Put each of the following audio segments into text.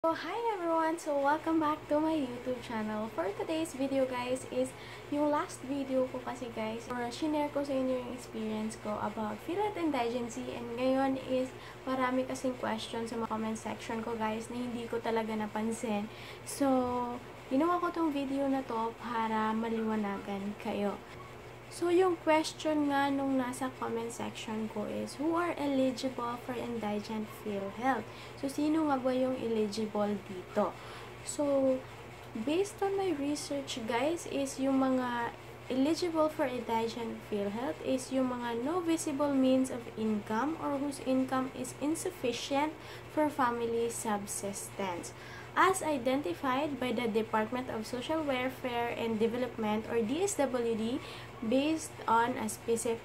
So, hi everyone! So, welcome back to my YouTube channel. For today's video guys is yung last video ko kasi guys or shinare ko sa inyo yung experience ko about Philate indigency and ngayon is marami kasing questions sa mga comment section ko guys na hindi ko talaga napansin. So, ginawa ko tong video na to para maliwanagan kayo. So, yung question nga nung nasa comment section ko is, who are eligible for indigent PhilHealth? So, sino nga ba yung eligible dito? So, based on my research, guys, is yung mga eligible for indigent PhilHealth is yung mga no visible means of income or whose income is insufficient for family subsistence, as identified by the Department of Social Welfare and Development or DSWD based on a specific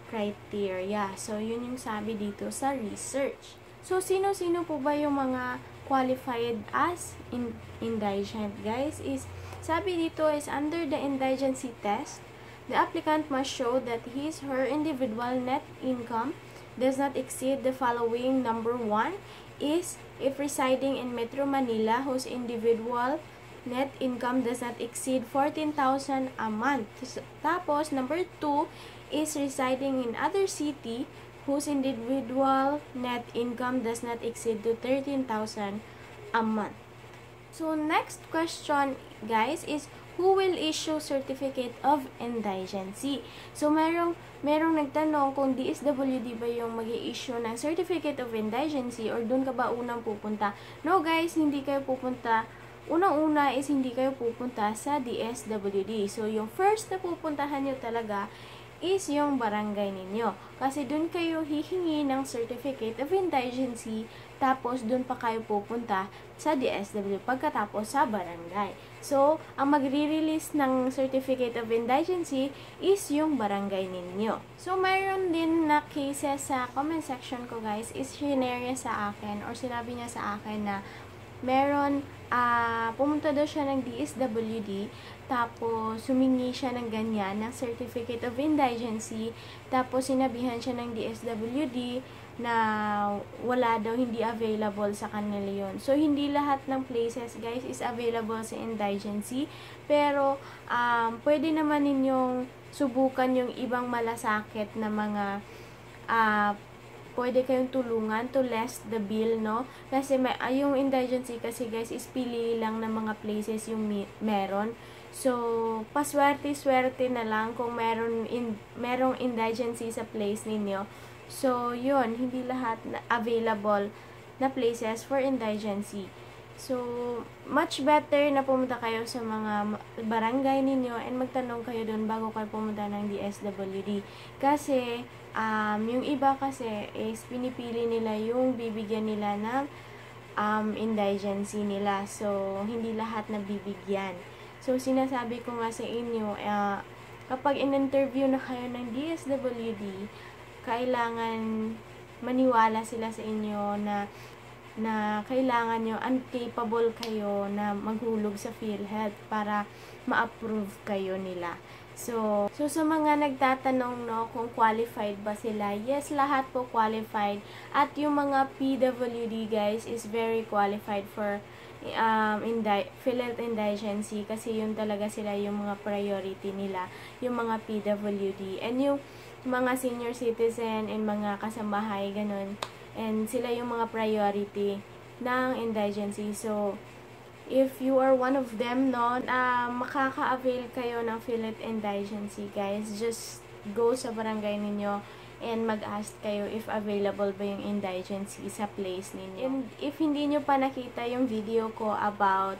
criteria. So, yun yung sabi dito sa research. So, sino-sino po ba yung mga qualified as indigent, guys? Sabi dito is under the indigency test, the applicant must show that his/her individual net income does not exceed the following. Number 1 is if residing in Metro Manila whose individual net income does not exceed 14,000 a month. Tapos, number 2 is residing in other city whose individual net income does not exceed to 13,000 a month. So, next question, guys, is who will issue certificate of indigency? So, merong nagtanong kung DSWD ba yung mag-i-issue ng certificate of indigency or dun ka ba unang pupunta? No, guys, hindi kayo pupunta. Unang-una is hindi kayo pupunta sa DSWD. So, yung first na pupuntahan nyo talaga is yung barangay ninyo. Kasi dun kayo hihingi ng certificate of indigency, tapos dun pa kayo pupunta sa DSWD pagkatapos sa barangay. So, ang magre-release ng certificate of indigency is yung barangay ninyo. So, mayroon din na cases sa comment section ko guys, is shinare niya sa akin or sinabi niya sa akin na meron, pumunta daw siya ng DSWD, tapos humingi siya ng ganyan, ng certificate of indigency, tapos sinabihan siya ng DSWD na wala daw, hindi available sa kanila yun. So, hindi lahat ng places, guys, is available sa indigency, pero pwede naman ninyong subukan yung ibang malasakit na mga pwede kayong tulungan to less the bill, no? Kasi yung indigency kasi guys is pili lang ng mga places yung meron. So, paswerte-swerte na lang kung merong indigency sa place ninyo. So, yun, hindi lahat na available na places for indigency. So, much better na pumunta kayo sa mga barangay ninyo and magtanong kayo doon bago kayo pumunta ng DSWD. Kasi, yung iba kasi is pinipili nila yung bibigyan nila ng indigency nila. So, hindi lahat na bibigyan. So, sinasabi ko nga sa inyo, kapag in-interview na kayo ng DSWD, kailangan maniwala sila sa inyo na kailangan nyo, uncapable kayo na maghulog sa PhilHealth para ma-approve kayo nila. So sa mga nagtatanong, no, kung qualified ba sila, yes, lahat po qualified. At yung mga PWD, guys, is very qualified for PhilHealth indigency kasi yun talaga sila yung mga priority nila, yung mga PWD. And yung mga senior citizen and mga kasambahay, ganun. And sila yung mga priority ng indigency. So, if you are one of them, no, makaka-avail kayo ng PhilHealth indigency, guys. Just go sa barangay ninyo and mag-ask kayo if available ba yung indigency sa place ninyo. And if hindi nyo pa nakita yung video ko about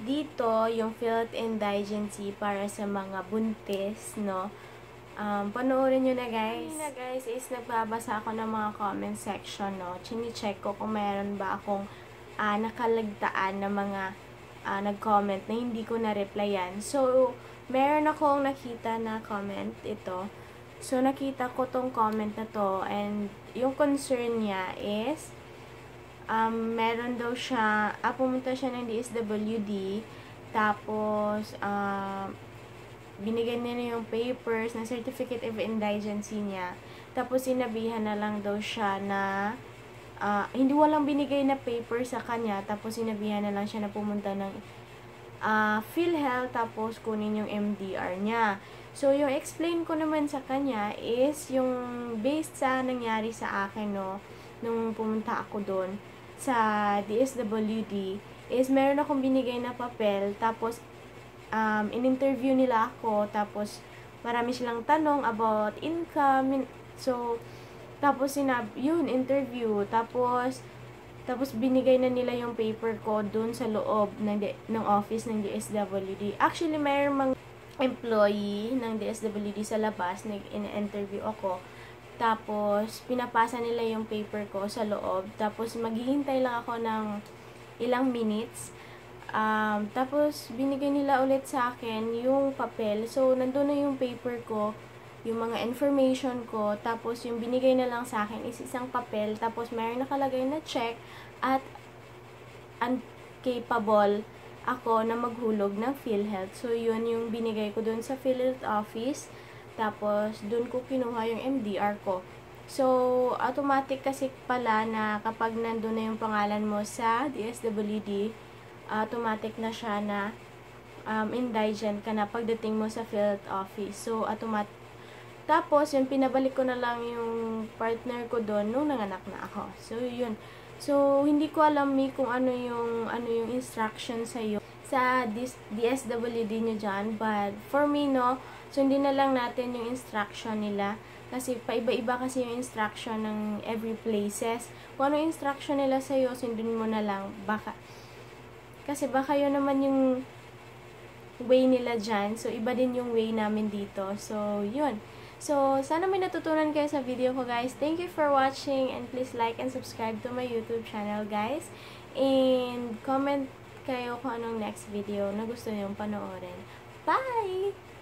dito, yung PhilHealth indigency para sa mga buntis, no, panoorin nyo na guys. Kanina guys is nagbabasa ako ng mga comment section, no. Chini-check ko kung meron ba akong nakalagtaan na mga nag-comment na hindi ko na-replyan. So, meron akong nakita na comment ito. So, nakita ko tong comment na to and yung concern niya is meron daw siya, pumunta siya ng DSWD tapos binigyan niya yung papers na certificate of indigency niya. Tapos, sinabihan na lang daw siya na hindi walang binigay na paper sa kanya, tapos sinabihan na lang siya na pumunta ng PhilHealth, tapos kunin yung MDR niya. So, yung explain ko naman sa kanya is yung based sa nangyari sa akin, no, nung pumunta ako doon sa DSWD, is meron akong binigay na papel, tapos in-interview nila ako, tapos marami silang tanong about income. So, tapos yun, interview, tapos binigay na nila yung paper ko dun sa loob ng office ng DSWD. Actually, mayroong mga employee ng DSWD sa labas, nag-interview ako. Tapos, pinapasa nila yung paper ko sa loob. Tapos, maghihintay lang ako ng ilang minutes. Tapos, binigay nila ulit sa akin yung papel. So, nandun na yung paper ko, yung mga information ko. Tapos, yung binigay na lang sa akin is isang papel. Tapos, mayroon nakalagay na check at incapable ako na maghulog ng PhilHealth. So, yun yung binigay ko dun sa PhilHealth office. Tapos, dun ko kinuha yung MDR ko. So, automatic kasi pala na kapag nandun na yung pangalan mo sa DSWD, automatic na siya na indigent ka na pagdating mo sa PhilHealth office. So, tapos, yun, pinabalik ko na lang yung partner ko doon nung nanganak na ako. So, yun. So, hindi ko alam kung ano yung instruction sa'yo sa DSWD nyo dyan. But, for me, no, sundin na lang natin yung instruction nila. Kasi, paiba-iba kasi yung instruction ng every places. Kung ano yung instruction nila sa'yo, sundin mo na lang. Kasi baka yun naman yung way nila dyan. So, iba din yung way namin dito. So, yun. So, sana may natutunan kayo sa video ko, guys. Thank you for watching, and please like and subscribe to my YouTube channel, guys. And comment kayo kung anong next video na gusto niyong panoorin. Bye!